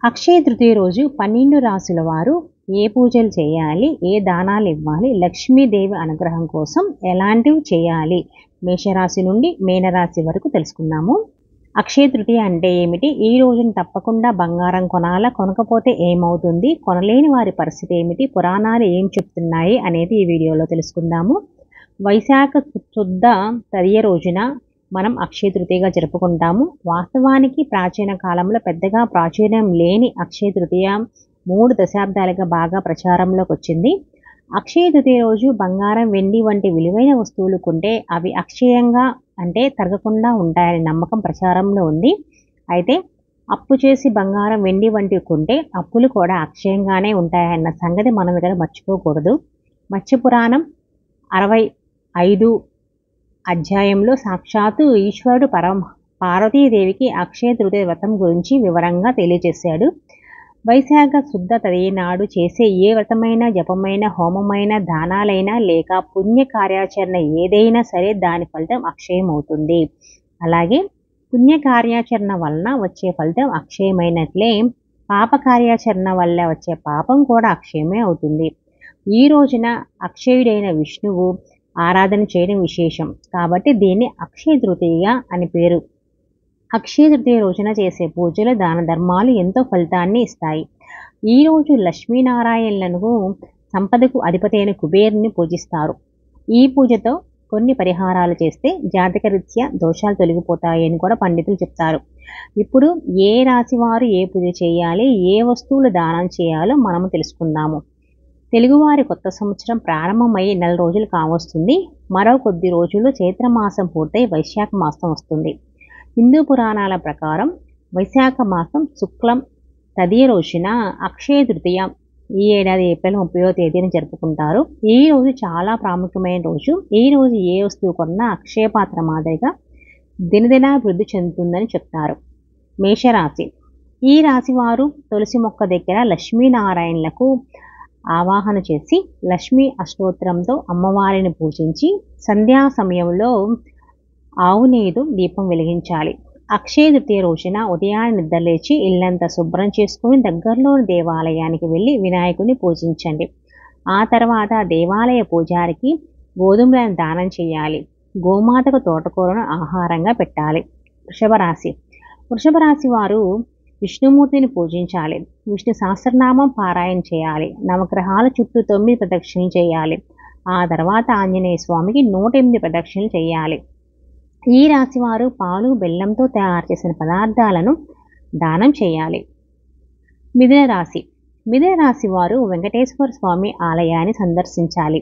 అక్షయ తృతీయ రోజు 12 రాశుల వారు ఏ పూజలు చేయాలి, ఏ దానాలు ఇవ్వాలి, లక్ష్మీదేవి అనుగ్రహం కోసం ఎలాంటివి చేయాలి, మేషరాశి నుండి మీనరాశి వరకు తెలుసుకుందాము. అక్షయ తృతీయ అంటే ఏమిటి, ఈ రోజున తప్పకుండా బంగారం కొనాలా, కొనకపోతే ఏమవుతుంది, కొనలేని వారి పరిస్థితి ఏమిటి, పురాణాలు ఏం చెప్తున్నాయి అనేది ఈ వీడియోలో తెలుసుకుందాము. వైశాఖ శుద్ధ తదియ రోజున మనం అక్షయ తృతీయగా జరుపుకుంటాము. వాస్తవానికి ప్రాచీన కాలంలో పెద్దగా ప్రాచుర్యం లేని అక్షయ తృతీయ 3 దశాబ్దాలుగా బాగా ప్రచారంలోకి వచ్చింది. అక్షయ తృతీయ రోజు బంగారం, వెండి వంటి విలువైన వస్తువులు కొంటే అవి అక్షయంగా అంటే తరగకుండా ఉంటాయనే నమ్మకం ప్రచారంలో ఉంది. అయితే అప్పు చేసి బంగారం, వెండి వంటివి కొంటే అప్పులు కూడా అక్షయంగానే ఉంటాయన్న సంగతి మనం ఇక్కడ మర్చిపోకూడదు. మత్స్యపురాణం 65 అధ్యాయంలో సాక్షాత్తు ఈశ్వరుడు పార్వతీదేవికి అక్షయ తృతీయ వ్రతం గురించి వివరంగా తెలియజేశాడు. వైశాఖ శుద్ధ తదియ నాడు చేసే ఏ వ్రతమైన, జపమైన, హోమమైన, దానాలైనా లేక పుణ్య కార్యాచరణ ఏదైనా సరే దాని ఫలితం అక్షయం అవుతుంది. అలాగే పుణ్య కార్యాచరణ వలన వచ్చే ఫలితం అక్షయమైనట్లే పాప కార్యాచరణ వల్ల వచ్చే పాపం కూడా అక్షయమే అవుతుంది. ఈ రోజున అక్షయుడైన విష్ణువు ఆరాధన చేయడం విశేషం కాబట్టి దీన్ని అక్షయ తృతీయ అని పేరు. అక్షయ తృతీయ రోజున చేసే పూజలు, దాన ధర్మాలు ఎంతో ఫలితాన్ని ఇస్తాయి. ఈరోజు లక్ష్మీనారాయణులను, సంపదకు అధిపతి అయిన కుబేరుని పూజిస్తారు. ఈ పూజతో కొన్ని పరిహారాలు చేస్తే జాతకరీత్యా దోషాలు తొలగిపోతాయి అని కూడా పండితులు చెప్తారు. ఇప్పుడు ఏ రాశి వారు ఏ పూజ చేయాలి, ఏ వస్తువులు దానం చేయాలో మనము తెలుసుకుందాము. తెలుగువారి కొత్త సంవత్సరం ప్రారంభమై 4 రోజులు కావస్తుంది. మరో కొద్ది రోజుల్లో చైత్రమాసం పూర్తయి వైశాఖ మాసం వస్తుంది. హిందూ పురాణాల ప్రకారం వైశాఖ మాసం శుక్లం తదియ రోజున అక్షయ తృతీయ ఈ ఏడాది ఏప్రిల్ 30వ తేదీన జరుపుకుంటారు. ఈ రోజు చాలా ప్రాముఖ్యమైన రోజు. ఈ రోజు ఏ వస్తువు కొన్నా అక్షయ పాత్ర మాదిరిగా దినదినాభివృద్ధి చెందుతుందని చెప్తారు. మేషరాశి. ఈ రాశి వారు తులసి మొక్క దగ్గర లక్ష్మీనారాయణులకు ఆవాహన చేసి లక్ష్మీ అష్టోత్తరంతో అమ్మవారిని పూజించి సంధ్యా సమయంలో ఆవు నేదు దీపం వెలిగించాలి. అక్షయ తృతీయ రోజున ఉదయాన్నే నిద్రలేచి ఇల్లంతా శుభ్రం చేసుకుని దగ్గరలోని దేవాలయానికి వెళ్ళి వినాయకుడిని పూజించండి. ఆ తర్వాత దేవాలయ పూజారికి గోధుమలను దానం చేయాలి. గోమాతకు తోటకూరను ఆహారంగా పెట్టాలి. వృషభ రాశి. వృషభ రాశి వారు విష్ణుమూర్తిని పూజించాలి. విష్ణు సహస్రనామం పారాయణ చేయాలి. నవగ్రహాల చుట్టూ 9 ప్రదక్షిణలు చేయాలి. ఆ తర్వాత ఆంజనేయ స్వామికి 108 ప్రదక్షిణలు చేయాలి. ఈ రాశి వారు పాలు, బెల్లంతో తయారు చేసిన పదార్థాలను దానం చేయాలి. మిథున రాశి. మిథున రాశి వారు వెంకటేశ్వర స్వామి ఆలయాన్ని సందర్శించాలి.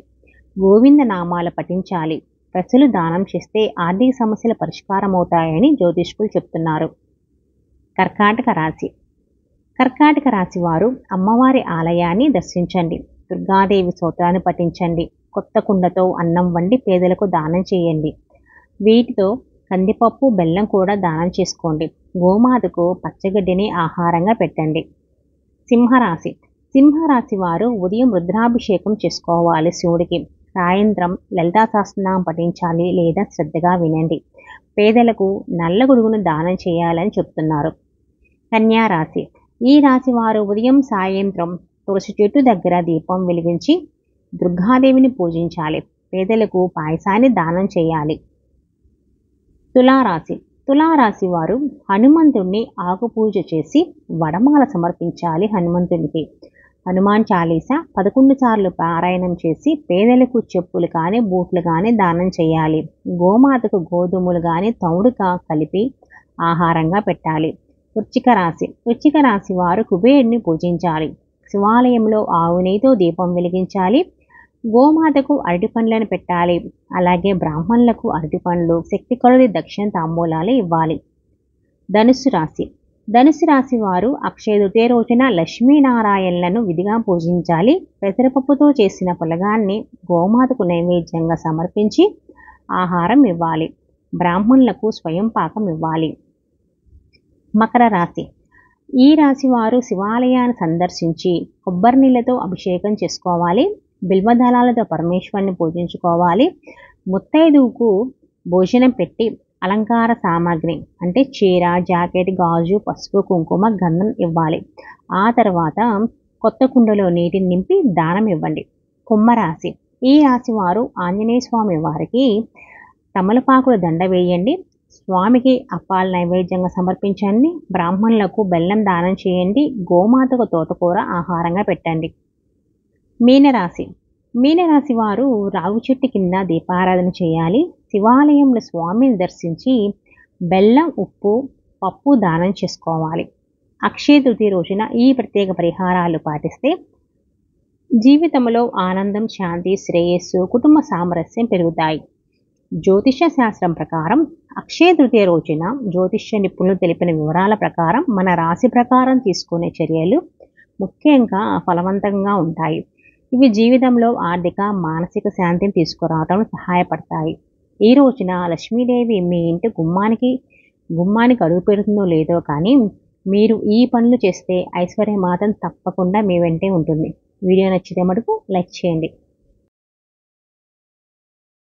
గోవింద నామాలు పఠించాలి. ప్రజలు దానం చేస్తే ఆర్థిక సమస్యలు పరిష్కారం అవుతాయని జ్యోతిష్కులు చెప్తున్నారు. కర్కాటక రాశి. కర్కాటక రాశి వారు అమ్మవారి ఆలయాన్ని దర్శించండి. దుర్గాదేవి స్తోత్రాన్ని పఠించండి. కొత్త కుండతో అన్నం వండి పేదలకు దానం చేయండి. వీటితో కందిపప్పు, బెల్లం కూడా దానం చేసుకోండి. గోమాతకు పచ్చగడ్డిని ఆహారంగా పెట్టండి. సింహరాశి. సింహరాశి వారు ఉదయం రుద్రాభిషేకం చేసుకోవాలి శివుడికి. సాయంత్రం లలితా సహస్రనామం పఠించాలి లేదా శ్రద్ధగా వినండి. పేదలకు నల్ల గొడుగును దానం చేయాలని చెప్తున్నారు. కన్యా రాశి. ఈ రాశి వారు ఉదయం, సాయంత్రం తులసి చెట్టు దగ్గర దీపం వెలిగించి దుర్గాదేవిని పూజించాలి. పేదలకు పాయసాన్ని దానం చేయాలి. తులారాశి. తులారాశి వారు హనుమంతుడిని ఆకు పూజ చేసి వడమాల సమర్పించాలి. హనుమంతునికి హనుమాన్ చాలీసా 11 సార్లు పారాయణం చేసి పేదలకు చెప్పులు కానీ, బూట్లు కానీ దానం చేయాలి. గోమాతకు గోధుమలు కానీ తౌడుగా కలిపి ఆహారంగా పెట్టాలి. వృశ్చిక రాశి. వృశ్చిక రాశి వారు కుబేరుని పూజించాలి. శివాలయంలో ఆవు నెయ్యితో దీపం వెలిగించాలి. గోమాతకు అరటి పండ్లను పెట్టాలి. అలాగే బ్రాహ్మణులకు అరటి పండ్లు, శక్తి కొలది దక్షిణ తాంబూలాలు ఇవ్వాలి. ధనుస్సు రాశి. ధనుసు రాశి వారు అక్షయ తృతీయ రోజున లక్ష్మీనారాయణులను విధిగా పూజించాలి. పెసరపప్పుతో చేసిన పులగాన్ని గోమాతకు నైవేద్యంగా సమర్పించి ఆహారం ఇవ్వాలి. బ్రాహ్మణులకు స్వయం పాకం ఇవ్వాలి. మకర రాశి. ఈ రాశి వారు శివాలయాన్ని సందర్శించి కొబ్బరి నీళ్లతో అభిషేకం చేసుకోవాలి. బిల్వదళాలతో పరమేశ్వరుని పూజించుకోవాలి. ముత్తైదువుకు భోజనం పెట్టి అలంకార సామాగ్రి అంటే చీర, జాకెట్, గాజు, పసుపు, కుంకుమ, గంధం ఇవ్వాలి. ఆ తర్వాత కొత్త కుండలో నీటిని నింపి దానం ఇవ్వండి. కుంభరాశి. ఈ రాశి వారు ఆంజనేయ స్వామి వారికి తమలపాకుల దండ వేయండి. స్వామికి అప్పాలు నైవేద్యంగా సమర్పించండి. బ్రాహ్మణులకు బెల్లం దానం చేయండి. గోమాతకు తోటకూర ఆహారంగా పెట్టండి. మీనరాశి. మీనరాశి వారు రావి చెట్టు కింద దీపారాధన చేయాలి. శివాలయంలో స్వామిని దర్శించి బెల్లం, ఉప్పు, పప్పు దానం చేసుకోవాలి. అక్షయ తృతీయ రోజున ఈ ప్రత్యేక పరిహారాలు పాటిస్తే జీవితంలో ఆనందం, శాంతి, శ్రేయస్సు, కుటుంబ సామరస్యం పెరుగుతాయి. జ్యోతిష శాస్త్రం ప్రకారం అక్షయ తృతీయ రోజున జ్యోతిష్య నిపుణులు తెలిపిన వివరాల ప్రకారం మన రాశి ప్రకారం తీసుకునే చర్యలు ముఖ్యంగా ఫలవంతంగా ఉంటాయి. ఇవి జీవితంలో ఆర్థిక, మానసిక శాంతిని తీసుకురావడంలో సహాయపడతాయి. ఈ రోజున లక్ష్మీదేవి మీ ఇంటి గుమ్మానికి అడుగు పెడుతుందో లేదో కానీ మీరు ఈ పనులు చేస్తే ఐశ్వర్య మాత్రం తప్పకుండా మీ వెంటే ఉంటుంది. వీడియో నచ్చితే మటుకు లైక్ చేయండి.